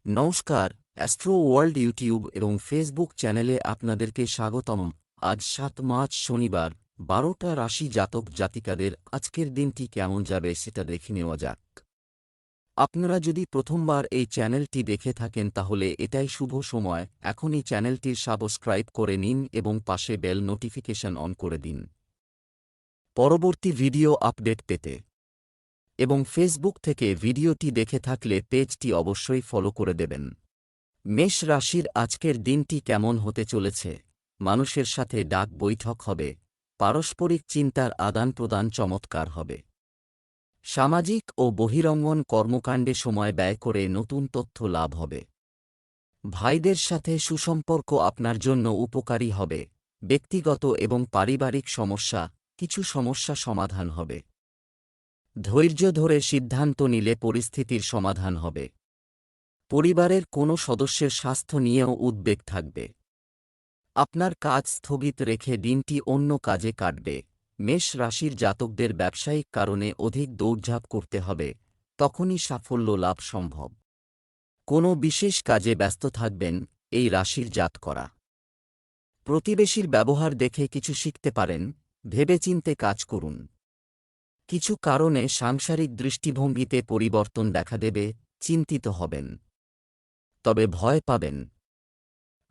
নমস্কার, astro world YouTube এবং Facebook চ্যানেলে আপনাদেরকে স্বাগতম। আজ ৭ মার্চ শনিবার, ১২টা রাশি জাতক জাতিকাদের আজকের দিনটি কেমন যাবে সেটা দেখে নেওয়া যাক। আপনারা যদি প্রথমবার এই চ্যানেলটি দেখে থাকেন তাহলে এটাই শুভ সময়, এখনই চ্যানেলটির সাবস্ক্রাইব করে নিন এবং পাশে বেল নোটিফিকেশন অন করে দিন পরবর্তী ভিডিও আপডেট পেতে। এবং ফেসবুক থেকে ভিডিওটি দেখে থাকলে পেজটি অবশ্যই ফলো করে দেবেন। মেষ রাশির আজকের দিনটি কেমন হতে চলেছে? মানুষের সাথে ডাক বৈঠক হবে, পারস্পরিক চিন্তার আদান প্রদান চমৎকার হবে। সামাজিক ও বহিরঙ্গন কর্মকাণ্ডে সময় ব্যয় করে নতুন তথ্য লাভ হবে। ভাইদের সাথে সুসম্পর্ক আপনার জন্য উপকারী হবে। ব্যক্তিগত এবং পারিবারিক কিছু সমস্যা সমাধান হবে। ধৈর্য ধরে সিদ্ধান্ত নিলে পরিস্থিতির সমাধান হবে। পরিবারের কোনো সদস্যের স্বাস্থ্য নিয়েও উদ্বেগ থাকবে। আপনার কাজ স্থগিত রেখে দিনটি অন্য কাজে কাটবে। মেষ রাশির জাতকদের ব্যবসায়িক কারণে অধিক দৌড়ঝাঁপ করতে হবে, তখনই সাফল্য লাভ সম্ভব। কোনো বিশেষ কাজে ব্যস্ত থাকবেন এই রাশির জাতকরা। প্রতিবেশীর ব্যবহার দেখে কিছু শিখতে পারেন, ভেবেচিন্তে কাজ করুন। কিছু কারণে সাংসারিক দৃষ্টিভঙ্গিতে পরিবর্তন দেখা দেবে, চিন্তিত হবেন। তবে ভয় পাবেন।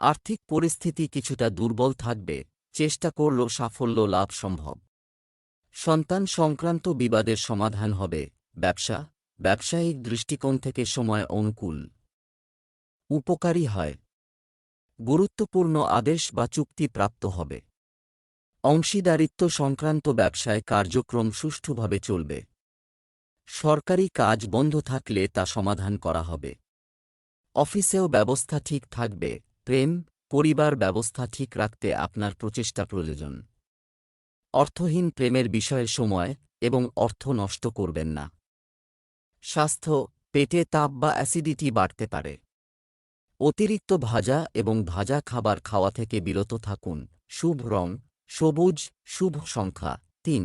আর্থিক পরিস্থিতি কিছুটা দুর্বল থাকবে, চেষ্টা করলেও সাফল্য লাভ সম্ভব। সন্তান সংক্রান্ত বিবাদের সমাধান হবে। ব্যবসায়িক দৃষ্টিকোণ থেকে সময় অনুকূল, উপকারী হয়। গুরুত্বপূর্ণ আদেশ বা চুক্তি প্রাপ্ত হবে। অংশীদারিত্ব সংক্রান্ত ব্যবসায় কার্যক্রম সুষ্ঠুভাবে চলবে। সরকারি কাজ বন্ধ থাকলে তা সমাধান করা হবে। অফিসেও ব্যবস্থা ঠিক থাকবে। পরিবার ব্যবস্থা ঠিক রাখতে আপনার প্রচেষ্টা প্রয়োজন। অর্থহীন প্রেমের বিষয়ে সময় এবং অর্থ নষ্ট করবেন না। স্বাস্থ্য, পেটে তাপ বা অ্যাসিডিটি বাড়তে পারে। অতিরিক্ত ভাজা খাবার খাওয়া থেকে বিরত থাকুন। শুভ রং সবুজ, শুভ সংখ্যা ৩।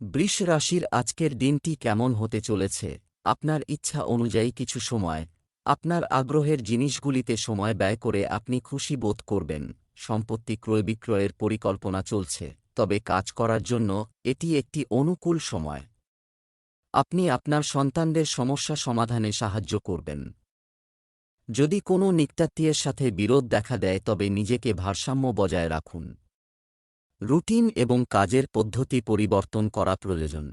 বৃষ রাশির আজকের দিনটি কেমন হতে চলেছে? আপনার ইচ্ছা অনুযায়ী কিছু সময় আপনার আগ্রহের জিনিসগুলিতে সময় ব্যয় করে আপনি খুশি বোধ করবেন। সম্পত্তি ক্রয় বিক্রয়ের পরিকল্পনা চলছে, তবে কাজ করার জন্য এটি একটি অনুকূল সময়। আপনি আপনার সন্তানদের সমস্যা সমাধানে সাহায্য করবেন। যদি কোনো নিকটাত্মীয়ের সাথে বিরোধ দেখা দেয় তবে নিজেকে ভারসাম্য বজায় রাখুন। রুটিন এবং কাজের পদ্ধতি পরিবর্তন করা প্রয়োজন।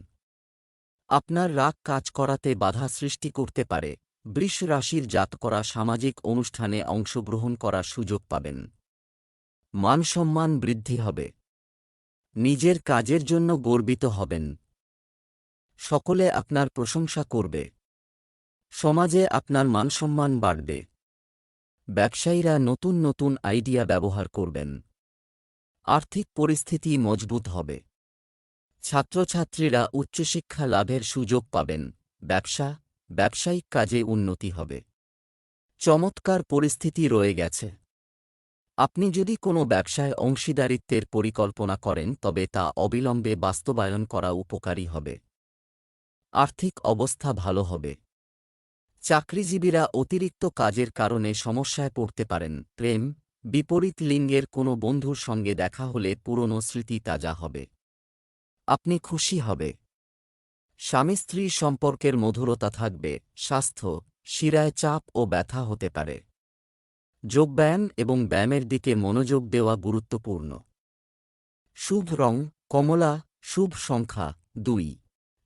আপনার রাগ কাজ করাতে বাধা সৃষ্টি করতে পারে। বৃষ রাশির জাতকরা সামাজিক অনুষ্ঠানে অংশগ্রহণ করার সুযোগ পাবেন। মানসম্মান বৃদ্ধি হবে। নিজের কাজের জন্য গর্বিত হবেন। সকলে আপনার প্রশংসা করবে। সমাজে আপনার মানসম্মান বাড়বে। ব্যবসায়ীরা নতুন নতুন আইডিয়া ব্যবহার করবেন। আর্থিক পরিস্থিতি মজবুত হবে। ছাত্রছাত্রীরা উচ্চশিক্ষা লাভের সুযোগ পাবেন। ব্যবসায়িক কাজে উন্নতি হবে। চমৎকার পরিস্থিতি রয়ে গেছে। আপনি যদি কোনো ব্যবসায় অংশীদারিত্বের পরিকল্পনা করেন তবে তা অবিলম্বে বাস্তবায়ন করা উপকারী হবে। আর্থিক অবস্থা ভালো হবে। চাকরিজীবীরা অতিরিক্ত কাজের কারণে সমস্যায় পড়তে পারেন। বিপরীত লিঙ্গের কোনো বন্ধুর সঙ্গে দেখা হলে পুরনো স্মৃতি তাজা হবে। আপনি খুশি হবে। স্বামী স্ত্রী সম্পর্কের মধুরতা থাকবে। স্বাস্থ্য, শিরায় চাপ ও ব্যথা হতে পারে। যোগব্যায়াম এবং ব্যায়ামের দিকে মনোযোগ দেওয়া গুরুত্বপূর্ণ। শুভ রং কমলা, শুভ সংখ্যা ২।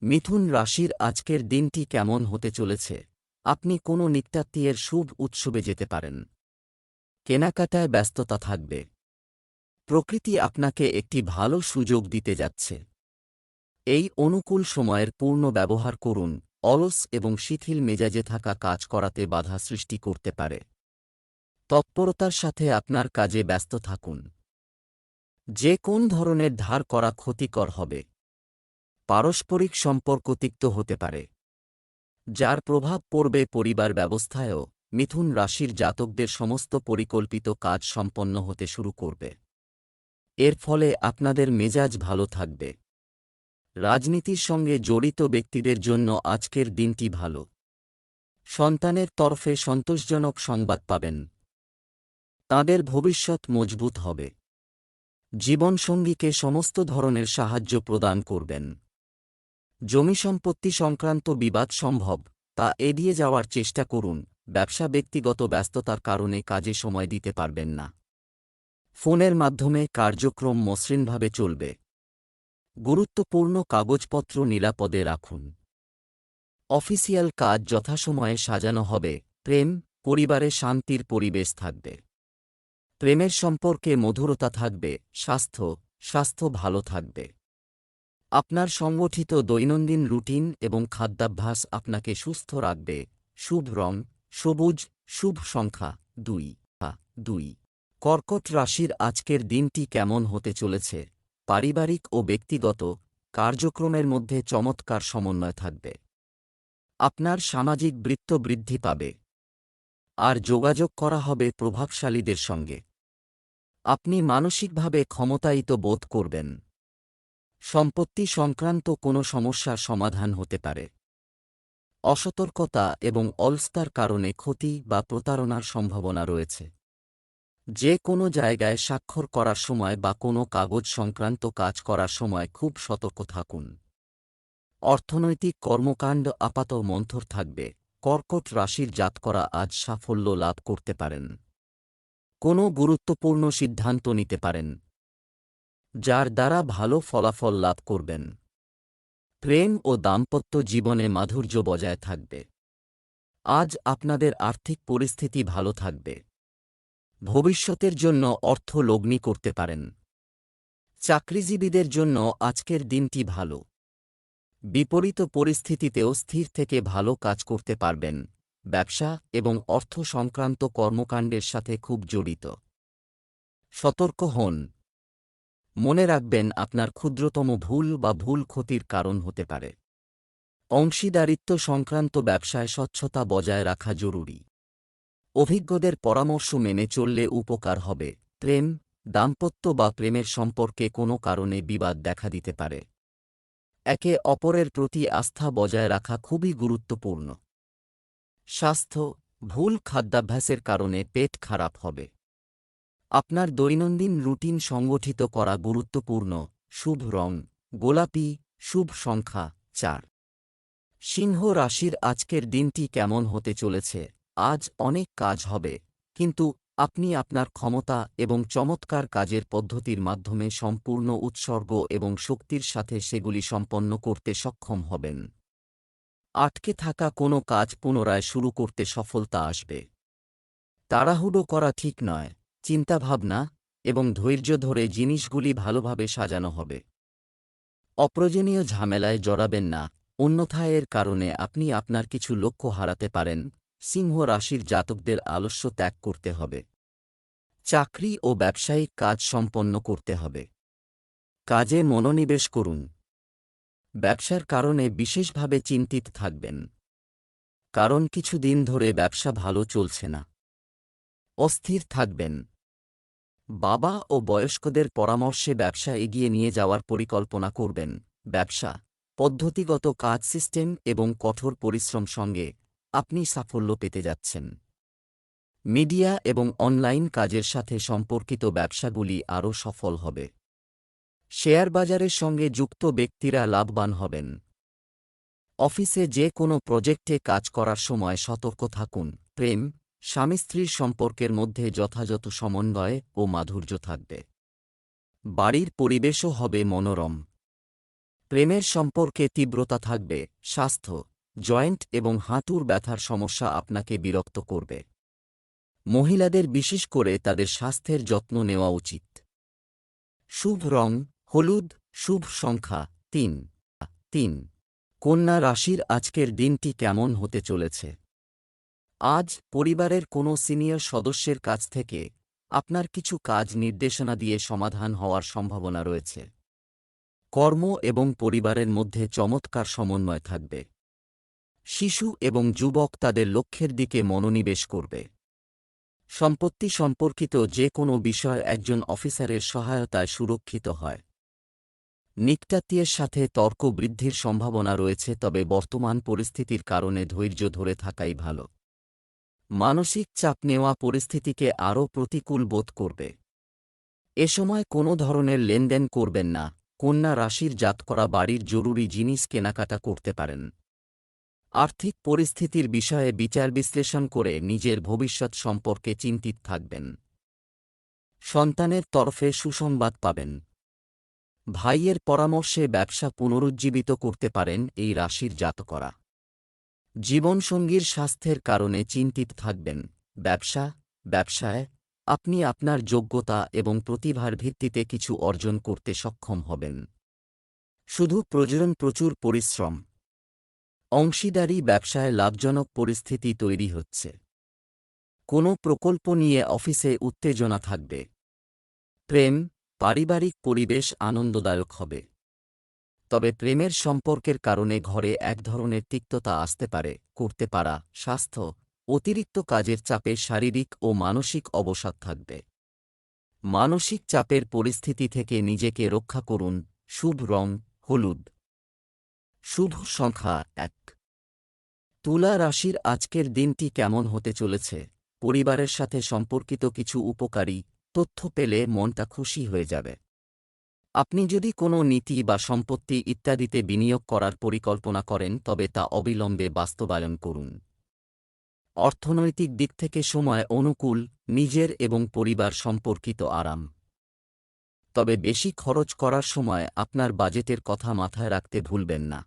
মিথুন রাশির আজকের দিনটি কেমন হতে চলেছে? আপনি কোনো নিকটাত্মীয়ের শুভ উৎসবে যেতে পারেন। কেনাকাটায় ব্যস্ততা থাকবে। প্রকৃতি আপনাকে একটি ভালো সুযোগ দিতে যাচ্ছে। এই অনুকূল সময়ের পূর্ণ ব্যবহার করুন। অলস এবং শিথিল মেজাজে থাকা কাজ করাতে বাধা সৃষ্টি করতে পারে। তৎপরতার সাথে আপনার কাজে ব্যস্ত থাকুন। যে কোন ধরনের ধার করা ক্ষতিকর হবে। পারস্পরিক সম্পর্ক তিক্ত হতে পারে, যার প্রভাব পড়বে পরিবার ব্যবস্থায়ও। মিথুন রাশির জাতকদের সমস্ত পরিকল্পিত কাজ সম্পন্ন হতে শুরু করবে। এর ফলে আপনাদের মেজাজ ভালো থাকবে। রাজনীতির সঙ্গে জড়িত ব্যক্তিদের জন্য আজকের দিনটি ভালো। সন্তানের তরফে সন্তোষজনক সংবাদ পাবেন। তাঁদের ভবিষ্যৎ মজবুত হবে। জীবনসঙ্গীকে সমস্ত ধরনের সাহায্য প্রদান করবেন। জমি সম্পত্তি সংক্রান্ত বিবাদ সম্ভব, তা এড়িয়ে যাওয়ার চেষ্টা করুন। ব্যবসা ব্যক্তিগত ব্যস্ততার কারণে কাজে সময় দিতে পারবেন না। ফোনের মাধ্যমে কার্যক্রম মসৃণভাবে চলবে। গুরুত্বপূর্ণ কাগজপত্র নিরাপদে রাখুন। অফিসিয়াল কাজ যথাসময়ে সাজানো হবে। প্রেম, পরিবারে শান্তির পরিবেশ থাকবে। প্রেমের সম্পর্কে মধুরতা থাকবে। স্বাস্থ্য ভালো থাকবে। আপনার সংগঠিত দৈনন্দিন রুটিন এবং খাদ্যাভ্যাস আপনাকে সুস্থ রাখবে। শুভ রং সবুজ, শুভ সংখ্যা 2। কর্কট রাশির আজকের দিনটি কেমন হতে চলেছে? পারিবারিক ও ব্যক্তিগত কার্যক্রমের মধ্যে চমৎকার সমন্বয় থাকবে। আপনার সামাজিক বৃত্ত বৃদ্ধি পাবে, আর যোগাযোগ করা হবে প্রভাবশালীদের সঙ্গে। আপনি মানসিকভাবে ক্ষমতায়িত বোধ করবেন। সম্পত্তি সংক্রান্ত কোনো সমস্যার সমাধান হতে পারে। অসতর্কতা এবং অলসতার কারণে ক্ষতি বা প্রতারণার সম্ভাবনা রয়েছে। যে কোনো জায়গায় স্বাক্ষর করার সময় বা কোনো কাগজ সংক্রান্ত কাজ করার সময় খুব সতর্ক থাকুন। অর্থনৈতিক কর্মকাণ্ড আপাত মন্থর থাকবে। কর্কট রাশির জাতকরা আজ সাফল্য লাভ করতে পারেন। কোনো গুরুত্বপূর্ণ সিদ্ধান্ত নিতে পারেন, যার দ্বারা ভালো ফলাফল লাভ করবেন। প্রেম ও দাম্পত্য জীবনে মাধুর্য বজায় থাকবে। আজ আপনাদের আর্থিক পরিস্থিতি ভালো থাকবে। ভবিষ্যতের জন্য অর্থ লগ্নি করতে পারেন। চাকরিজীবীদের জন্য আজকের দিনটি ভালো। বিপরীত পরিস্থিতিতেও স্থির থেকে ভালো কাজ করতে পারবেন। ব্যবসা এবং অর্থ সংক্রান্ত কর্মকাণ্ডের সাথে খুব জড়িত। সতর্ক হন। মনে রাখবেন, আপনার ক্ষুদ্রতম ভুল বা ভুল ক্ষতির কারণ হতে পারে। অংশীদারিত্ব সংক্রান্ত ব্যবসায় স্বচ্ছতা বজায় রাখা জরুরি। অভিজ্ঞদের পরামর্শ মেনে চললে উপকার হবে। প্রেম, দাম্পত্য বা প্রেমের সম্পর্কে কোনো কারণে বিবাদ দেখা দিতে পারে। একে অপরের প্রতি আস্থা বজায় রাখা খুবই গুরুত্বপূর্ণ। স্বাস্থ্য, ভুল খাদ্যাভ্যাসের কারণে পেট খারাপ হবে। আপনার দৈনন্দিন রুটিন সংগঠিত করা গুরুত্বপূর্ণ। শুভ রং গোলাপি, শুভ সংখ্যা 4। সিংহ রাশির আজকের দিনটি কেমন হতে চলেছে? আজ অনেক কাজ হবে, কিন্তু আপনি আপনার ক্ষমতা এবং চমৎকার কাজের পদ্ধতির মাধ্যমে সম্পূর্ণ উৎসর্গ এবং শক্তির সাথে সেগুলি সম্পন্ন করতে সক্ষম হবেন। আটকে থাকা কোনো কাজ পুনরায় শুরু করতে সফলতা আসবে। তাড়াহুড়ো করা ঠিক নয়। চিন্তাভাবনা এবং ধৈর্য ধরে জিনিসগুলি ভালোভাবে সাজানো হবে। অপ্রয়োজনীয় ঝামেলায় জড়াবেন না, অন্যথায় এর কারণে আপনি আপনার কিছু লক্ষ্য হারাতে পারেন। সিংহ রাশির জাতকদের আলস্য ত্যাগ করতে হবে। চাকরি ও ব্যবসায়িক কাজ সম্পন্ন করতে হবে। কাজে মনোনিবেশ করুন। ব্যবসার কারণে বিশেষভাবে চিন্তিত থাকবেন, কারণ কিছু দিন ধরে ব্যবসা ভালো চলছে না। অস্থির থাকবেন। বাবা ও বয়স্কদের পরামর্শে ব্যবসা এগিয়ে নিয়ে যাওয়ার পরিকল্পনা করবেন। ব্যবসা, পদ্ধতিগত কাজ সিস্টেম এবং কঠোর পরিশ্রম সঙ্গে আপনি সাফল্য পেতে যাচ্ছেন। মিডিয়া এবং অনলাইন কাজের সাথে সম্পর্কিত ব্যবসাগুলি আরও সফল হবে। শেয়ার বাজারের সঙ্গে যুক্ত ব্যক্তিরা লাভবান হবেন। অফিসে যে কোনো প্রজেক্টে কাজ করার সময় সতর্ক থাকুন। প্রেম, স্বামী স্ত্রীর সম্পর্কের মধ্যে যথাযথ সমন্বয় ও মাধুর্য থাকবে। বাড়ির পরিবেশও হবে মনোরম। প্রেমের সম্পর্কে তীব্রতা থাকবে। স্বাস্থ্য, জয়েন্ট এবং হাঁটুর ব্যথার সমস্যা আপনাকে বিরক্ত করবে। মহিলাদের বিশেষ করে তাদের স্বাস্থ্যের যত্ন নেওয়া উচিত। শুভ রং হলুদ, শুভ সংখ্যা 3। কন্যা রাশির আজকের দিনটি কেমন হতে চলেছে? আজ পরিবারের কোনো সিনিয়র সদস্যের কাছ থেকে আপনার কিছু কাজ নির্দেশনা দিয়ে সমাধান হওয়ার সম্ভাবনা রয়েছে। কর্ম এবং পরিবারের মধ্যে চমৎকার সমন্বয় থাকবে। শিশু এবং যুবক তাদের লক্ষ্যের দিকে মনোনিবেশ করবে। সম্পত্তি সম্পর্কিত যে কোনো বিষয় একজন অফিসারের সহায়তায় সুরক্ষিত হয়। নিকটাত্মীয়ের সাথে তর্ক বৃদ্ধির সম্ভাবনা রয়েছে, তবে বর্তমান পরিস্থিতির কারণে ধৈর্য ধরে থাকাই ভালো। মানসিক চাপ নেওয়া পরিস্থিতিকে আরও প্রতিকূল বোধ করবে। এ সময় কোনো ধরনের লেনদেন করবেন না। কন্যা রাশির জাতকরা বাড়ির জরুরি জিনিস কেনাকাটা করতে পারেন। আর্থিক পরিস্থিতির বিষয়ে বিচার বিশ্লেষণ করে নিজের ভবিষ্যৎ সম্পর্কে চিন্তিত থাকবেন। সন্তানের তরফে সুসংবাদ পাবেন। ভাইয়ের পরামর্শে ব্যবসা পুনরুজ্জীবিত করতে পারেন এই রাশির জাতকরা। জীবনসঙ্গীর স্বাস্থ্যের কারণে চিন্তিত থাকবেন। ব্যবসায় আপনি আপনার যোগ্যতা এবং প্রতিভার ভিত্তিতে কিছু অর্জন করতে সক্ষম হবেন। শুধু প্রচুর পরিশ্রম। অংশীদারি ব্যবসায় লাভজনক পরিস্থিতি তৈরি হচ্ছে। কোনো প্রকল্প নিয়ে অফিসে উত্তেজনা থাকবে। পারিবারিক পরিবেশ আনন্দদায়ক হবে। তবে প্রেমের সম্পর্কের কারণে ঘরে এক ধরনের তিক্ততা আসতে পারে। করতে পারা স্বাস্থ্য, অতিরিক্ত কাজের চাপে শারীরিক ও মানসিক অবসাদ থাকবে। মানসিক চাপের পরিস্থিতি থেকে নিজেকে রক্ষা করুন। শুভ রং হলুদ। শুভ সংখ্যা 1। তুলা রাশির আজকের দিনটি কেমন হতে চলেছে? পরিবারের সাথে সম্পর্কিত কিছু উপকারী তথ্য পেলে মনটা খুশি হয়ে যাবে। আপনি যদি কোনো নীতি বা সম্পত্তি ইত্যাদিতে বিনিয়োগ করার পরিকল্পনা করেন, তবে তা অবিলম্বে বাস্তবায়ন করুন। অর্থনৈতিক দিক থেকে সময় অনুকূল। নিজের এবং পরিবার সম্পর্কিত আরাম। তবে বেশি খরচ করার সময় আপনার বাজেটের কথা মাথায় রাখতে ভুলবেন না।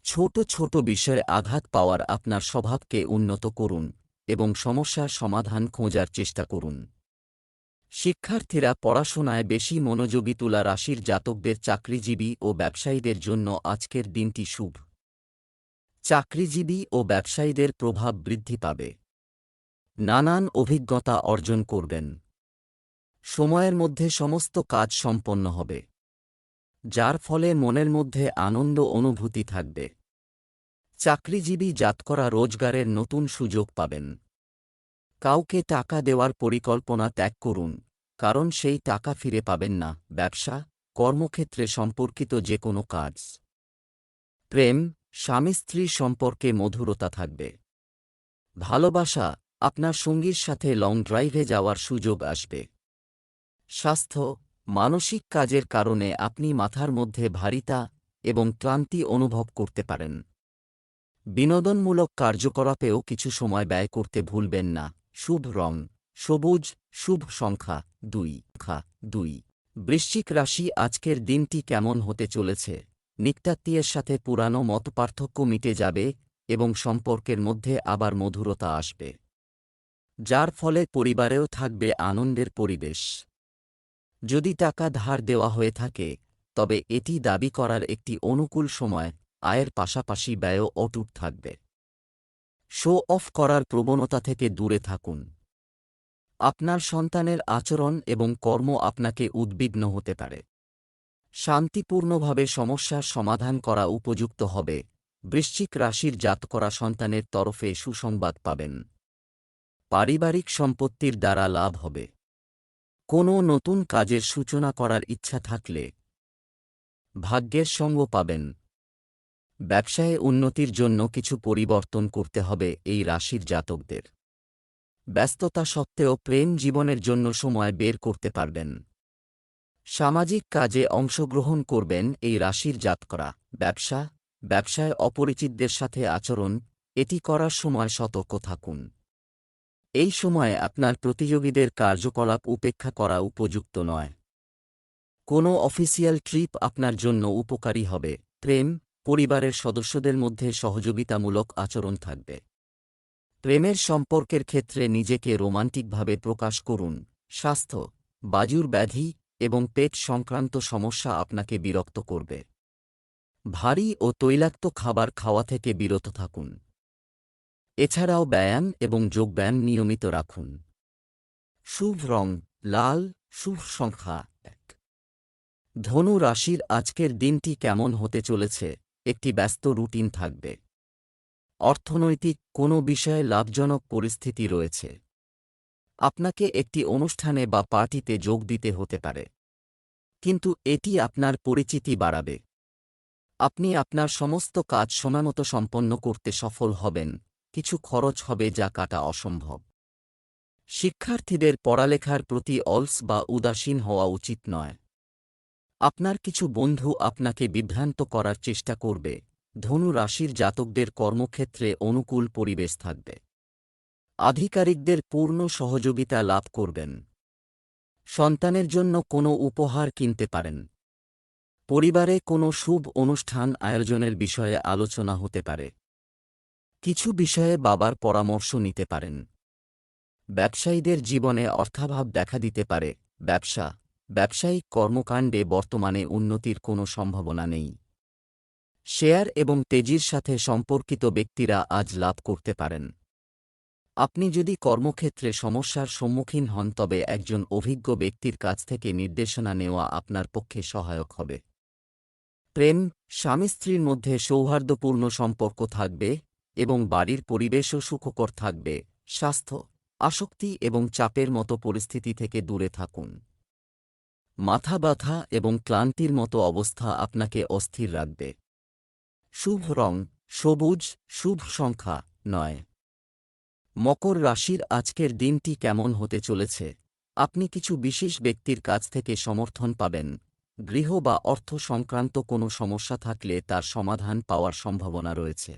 ছোট ছোট বিষয়ে আঘাত পাওয়ার আপনার স্বভাবকে উন্নত করুন এবং সমস্যার সমাধান খোঁজার চেষ্টা করুন। শিক্ষার্থীরা পড়াশোনায় বেশি মনোযোগী। তুলা রাশির জাতকদের চাকরিজীবী ও ব্যবসায়ীদের জন্য আজকের দিনটি শুভ। চাকরিজীবী ও ব্যবসায়ীদের প্রভাব বৃদ্ধি পাবে। নানান অভিজ্ঞতা অর্জন করবেন। সময়ের মধ্যে সমস্ত কাজ সম্পন্ন হবে, যার ফলে মনের মধ্যে আনন্দ অনুভূতি থাকবে। চাকরিজীবী জাতকরা রোজগারের নতুন সুযোগ পাবেন। কাউকে টাকা দেওয়ার পরিকল্পনা ত্যাগ করুন, কারণ সেই টাকা ফিরে পাবেন না। ব্যবসা, কর্মক্ষেত্রে সম্পর্কিত যে কোনো কাজ। স্বামী স্ত্রীর সম্পর্কে মধুরতা থাকবে। ভালোবাসা, আপনার সঙ্গীর সাথে লং ড্রাইভে যাওয়ার সুযোগ আসবে। স্বাস্থ্য, মানসিক কাজের কারণে আপনি মাথার মধ্যে ভারিতা এবং ক্লান্তি অনুভব করতে পারেন। বিনোদনমূলক কার্যকলাপেও কিছু সময় ব্যয় করতে ভুলবেন না। শুভ রং সবুজ। শুভ সংখ্যা 2। বৃশ্চিক রাশি আজকের দিনটি কেমন হতে চলেছে? নিকটাত্মীয়ের সাথে পুরানো মতপার্থক্য মিটে যাবে এবং সম্পর্কের মধ্যে আবার মধুরতা আসবে, যার ফলে পরিবারেও থাকবে আনন্দের পরিবেশ। যদি টাকা ধার দেওয়া হয়ে থাকে, তবে এটি দাবি করার একটি অনুকূল সময়। আয়ের পাশাপাশি ব্যয়ও অটুট থাকবে। শো অফ করার প্রবণতা থেকে দূরে থাকুন। আপনার সন্তানের আচরণ এবং কর্ম আপনাকে উদ্বিগ্ন হতে পারে। শান্তিপূর্ণভাবে সমস্যার সমাধান করা উপযুক্ত হবে। বৃশ্চিক রাশির জাতকরা সন্তানের তরফে সুসংবাদ পাবেন। পারিবারিক সম্পত্তির দ্বারা লাভ হবে। কোনো নতুন কাজের সূচনা করার ইচ্ছা থাকলে ভাগ্যের সঙ্গ পাবেন। ব্যবসায়ে উন্নতির জন্য কিছু পরিবর্তন করতে হবে এই রাশির জাতকদের। ব্যস্ততা সত্ত্বেও প্রেম জীবনের জন্য সময় বের করতে পারবেন। সামাজিক কাজে অংশগ্রহণ করবেন এই রাশির জাতকরা। ব্যবসায় অপরিচিতদের সাথে আচরণ, এটি করার সময় সতর্ক থাকুন। এই সময়ে আপনার প্রতিযোগীদের কার্যকলাপ উপেক্ষা করা উপযুক্ত নয়। কোনো অফিসিয়াল ট্রিপ আপনার জন্য উপকারী হবে। পরিবারের সদস্যদের মধ্যে সহযোগিতামূলক আচরণ থাকবে। প্রেমের সম্পর্কের ক্ষেত্রে নিজেকে রোমান্টিকভাবে প্রকাশ করুন। স্বাস্থ্য, বাজুর ব্যাধি এবং পেট সংক্রান্ত সমস্যা আপনাকে বিরক্ত করবে। ভারী ও তৈলাক্ত খাবার খাওয়া থেকে বিরত থাকুন। এছাড়াও ব্যায়াম এবং যোগব্যায়াম নিয়মিত রাখুন। শুভ রং লাল। শুভ সংখ্যা 1। ধনু রাশির আজকের দিনটি কেমন হতে চলেছে? একটি ব্যস্ত রুটিন থাকবে। অর্থনৈতিক কোনো বিষয়ে লাভজনক পরিস্থিতি রয়েছে। আপনাকে একটি অনুষ্ঠানে বা পার্টিতে যোগ দিতে হতে পারে। কিন্তু এটি আপনার পরিচিতি বাড়াবে। আপনি আপনার সমস্ত কাজ সময়মতো সম্পন্ন করতে সফল হবেন, কিছু খরচ হবে যা কাটা অসম্ভব। শিক্ষার্থীদের পড়ালেখার প্রতি অলস বা উদাসীন হওয়া উচিত নয়। আপনার কিছু বন্ধু আপনাকে বিভ্রান্ত করার চেষ্টা করবে। ধনু রাশির জাতকদের কর্মক্ষেত্রে অনুকূল পরিবেশ থাকবে। আধিকারিকদের পূর্ণ সহযোগিতা লাভ করবেন। সন্তানের জন্য কোনো উপহার কিনতে পারেন। পরিবারে কোনো শুভ অনুষ্ঠান আয়োজনের বিষয়ে আলোচনা হতে পারে। কিছু বিষয়ে বাবার পরামর্শ নিতে পারেন। ব্যবসায়ীদের জীবনে অর্থাভাব দেখা দিতে পারে। ব্যবসায়িক কর্মকাণ্ডে বর্তমানে উন্নতির কোনো সম্ভাবনা নেই। শেয়ার এবং তেজির সাথে সম্পর্কিত ব্যক্তিরা আজ লাভ করতে পারেন। আপনি যদি কর্মক্ষেত্রে সমস্যার সম্মুখীন হন তবে একজন অভিজ্ঞ ব্যক্তির কাছ থেকে নির্দেশনা নেওয়া আপনার পক্ষে সহায়ক হবে। প্রেম, স্বামী স্ত্রীর মধ্যে সৌহার্দ্যপূর্ণ সম্পর্ক থাকবে এবং বাড়ির পরিবেশও সুখকর থাকবে। স্বাস্থ্য, আসক্তি এবং চাপের মতো পরিস্থিতি থেকে দূরে থাকুন। মাথা ব্যথা এবং ক্লান্তির মতো অবস্থা আপনাকে অস্থির রাখবে। শুভ রং সবুজ, শুভ সংখ্যা 9। মকর রাশির আজকের দিনটি কেমন হতে চলেছে? আপনি কিছু বিশেষ ব্যক্তির কাছ থেকে সমর্থন পাবেন। গৃহ বা অর্থ সংক্রান্ত কোনো সমস্যা থাকলে তার সমাধান পাওয়ার সম্ভাবনা রয়েছে।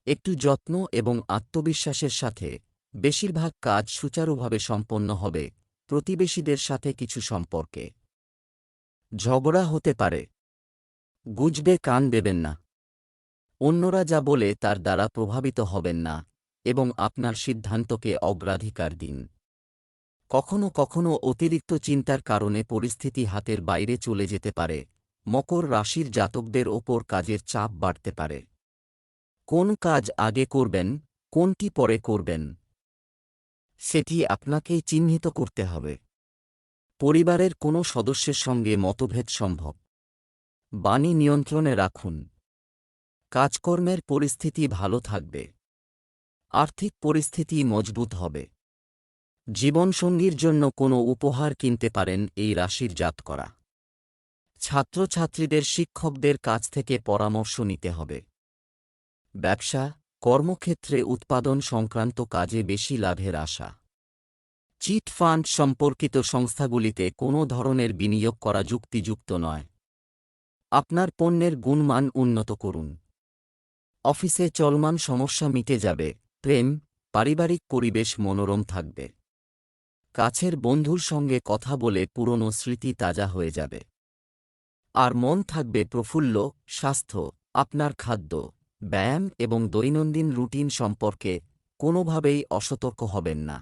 একটু যত্ন এবং আত্মবিশ্বাসের সাথে বেশিরভাগ কাজ সুচারুভাবে সম্পন্ন হবে। প্রতিবেশীদের সাথে কিছু সম্পর্কে ঝগড়া হতে পারে। গুজবে কান দেবেন না। অন্যরা যা বলে তার দ্বারা প্রভাবিত হবেন না এবং আপনার সিদ্ধান্তকে অগ্রাধিকার দিন। কখনো কখনো অতিরিক্ত চিন্তার কারণে পরিস্থিতি হাতের বাইরে চলে যেতে পারে। মকর রাশির জাতকদের ওপর কাজের চাপ বাড়তে পারে। কোন কাজ আগে করবেন, কোনটি পরে করবেন, সেটি আপনাকেই চিহ্নিত করতে হবে। পরিবারের কোনো সদস্যের সঙ্গে মতভেদ সম্ভব। বাণী নিয়ন্ত্রণে রাখুন। কাজকর্মের পরিস্থিতি ভালো থাকবে। আর্থিক পরিস্থিতি মজবুত হবে। জীবনসঙ্গীর জন্য কোনো উপহার কিনতে পারেন এই রাশির জাতকরা। ছাত্রছাত্রীদের শিক্ষকদের কাছ থেকে পরামর্শ নিতে হবে। ব্যবসা, কর্মক্ষেত্রে উৎপাদন সংক্রান্ত কাজে বেশি লাভের আশা। চিট ফান্ড সম্পর্কিত সংস্থাগুলিতে কোনো ধরনের বিনিয়োগ করা যুক্তিযুক্ত নয়। আপনার পণ্যের গুণমান উন্নত করুন। অফিসে চলমান সমস্যা মিটে যাবে। প্রেম, পারিবারিক পরিবেশ মনোরম থাকবে। কাছের বন্ধুর সঙ্গে কথা বলে পুরনো স্মৃতি তাজা হয়ে যাবে। আর মন থাকবে প্রফুল্ল। স্বাস্থ্য, আপনার খাদ্য, ব্যায়াম এবং দৈনন্দিন রুটিন সম্পর্কে কোনোভাবেই অসতর্ক হবেন না।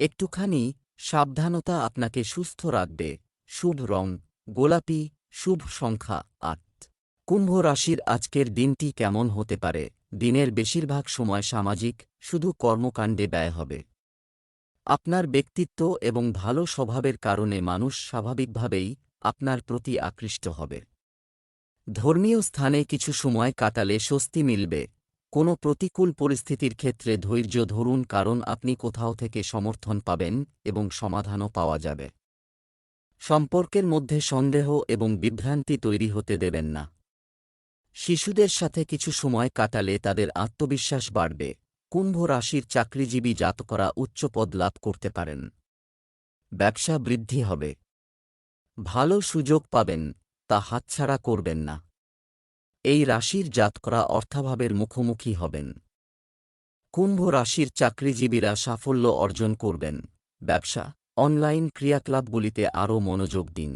একটুখানি সাবধানতা আপনাকে সুস্থ রাখবে। শুভ রং গোলাপি, শুভ সংখ্যা 8। কুম্ভ রাশির আজকের দিনটি কেমন হতে পারে? দিনের বেশিরভাগ সময় সামাজিক, শুধু কর্মকাণ্ডে ব্যয় হবে। আপনার ব্যক্তিত্ব এবং ভালো স্বভাবের কারণে মানুষ স্বাভাবিকভাবেই আপনার প্রতি আকৃষ্ট হবে। ধর্মীয় স্থানে কিছু সময় কাটালে স্বস্তি মিলবে। কোনো প্রতিকূল পরিস্থিতির ক্ষেত্রে ধৈর্য ধরুন কারণ আপনি কোথাও থেকে সমর্থন পাবেন এবং সমাধানও পাওয়া যাবে। সম্পর্কের মধ্যে সন্দেহ এবং বিভ্রান্তি তৈরি হতে দেবেন না। শিশুদের সাথে কিছু সময় কাটালে তাদের আত্মবিশ্বাস বাড়বে। কুম্ভ রাশির চাকরিজীবী জাতকরা উচ্চ পদ লাভ করতে পারেন। ব্যবসা বৃদ্ধি হবে। ভালো সুযোগ পাবেন, তা হাতছাড়া করবেন না। এই রাশির জাতকরা অর্থাভাবের মুখোমুখি হবেন। কুম্ভ রাশির চাকরিজীবীরা সাফল্য অর্জন করবেন। ব্যবসা, অনলাইন ক্রিয়াকলাপগুলিতে আরও মনোযোগ দিন।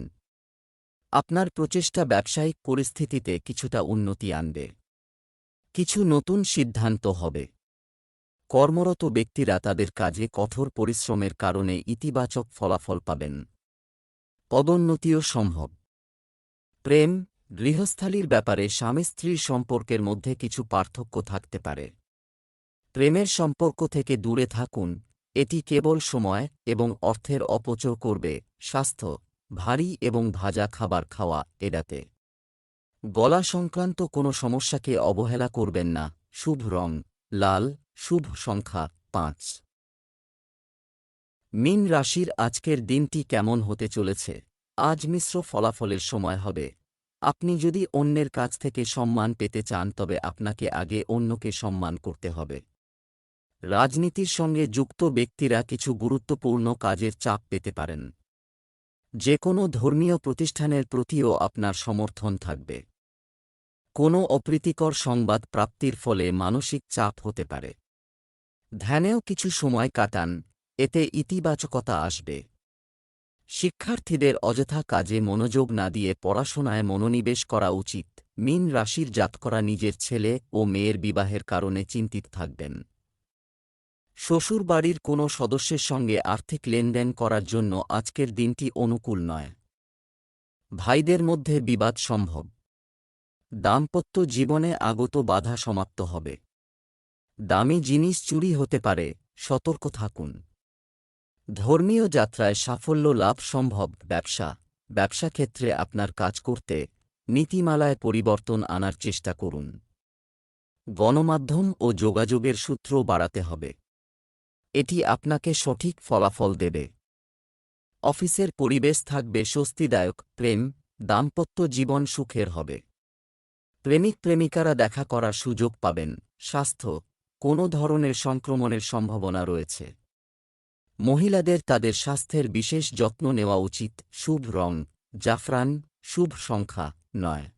আপনার প্রচেষ্টা ব্যবসায়িক পরিস্থিতিতে কিছুটা উন্নতি আনবে। কিছু নতুন সিদ্ধান্ত হবে। কর্মরত ব্যক্তিরা তাদের কাজে কঠোর পরিশ্রমের কারণে ইতিবাচক ফলাফল পাবেন। পদোন্নতিও সম্ভব। প্রেম, গৃহস্থালির ব্যাপারে স্বামী স্ত্রীর সম্পর্কের মধ্যে কিছু পার্থক্য থাকতে পারে। প্রেমের সম্পর্ক থেকে দূরে থাকুন, এটি কেবল সময় এবং অর্থের অপচয় করবে। স্বাস্থ্য, ভারী এবং ভাজা খাবার খাওয়া এড়াতে। গলা সংক্রান্ত কোনো সমস্যাকে অবহেলা করবেন না। শুভ রং লাল, শুভ সংখ্যা 5। মীন রাশির আজকের দিনটি কেমন হতে চলেছে? আজ মিশ্র ফলাফলের সময় হবে। আপনি যদি অন্যের কাছ থেকে সম্মান পেতে চান তবে আপনাকে আগে অন্যকে সম্মান করতে হবে। রাজনীতির সঙ্গে যুক্ত ব্যক্তিরা কিছু গুরুত্বপূর্ণ কাজের চাপ পেতে পারেন। যে কোনো ধর্মীয় প্রতিষ্ঠানের প্রতিও আপনার সমর্থন থাকবে। কোনো অপ্রীতিকর সংবাদ প্রাপ্তির ফলে মানসিক চাপ হতে পারে। ধ্যানেও কিছু সময় কাটান, এতে ইতিবাচকতা আসবে। শিক্ষার্থীদের অযথা কাজে মনোযোগ না দিয়ে পড়াশোনায় মনোনিবেশ করা উচিত। মীন রাশির জাতকরা নিজের ছেলে ও মেয়ের বিবাহের কারণে চিন্তিত থাকবেন। শ্বশুরবাড়ির কোনো সদস্যের সঙ্গে আর্থিক লেনদেন করার জন্য আজকের দিনটি অনুকূল নয়। ভাইদের মধ্যে বিবাদ সম্ভব। দাম্পত্য জীবনে আগত বাধা সমাপ্ত হবে। দামি জিনিস চুরি হতে পারে, সতর্ক থাকুন। ধর্মীয় যাত্রায় সাফল্য লাভ সম্ভব। ব্যবসা ক্ষেত্রে আপনার কাজ করতে নীতিমালায় পরিবর্তন আনার চেষ্টা করুন। গণমাধ্যম ও যোগাযোগের সূত্র বাড়াতে হবে। এটি আপনাকে সঠিক ফলাফল দেবে। অফিসের পরিবেশ থাকবে স্বস্তিদায়ক। দাম্পত্য জীবন সুখের হবে। প্রেমিকারা দেখা করার সুযোগ পাবেন। স্বাস্থ্য, কোনো ধরনের সংক্রমণের সম্ভাবনা রয়েছে। মহিলাদের তাদের স্বাস্থ্যের বিশেষ যত্ন নেওয়া উচিত। শুভ রং জাফরান, শুভ সংখ্যা 9।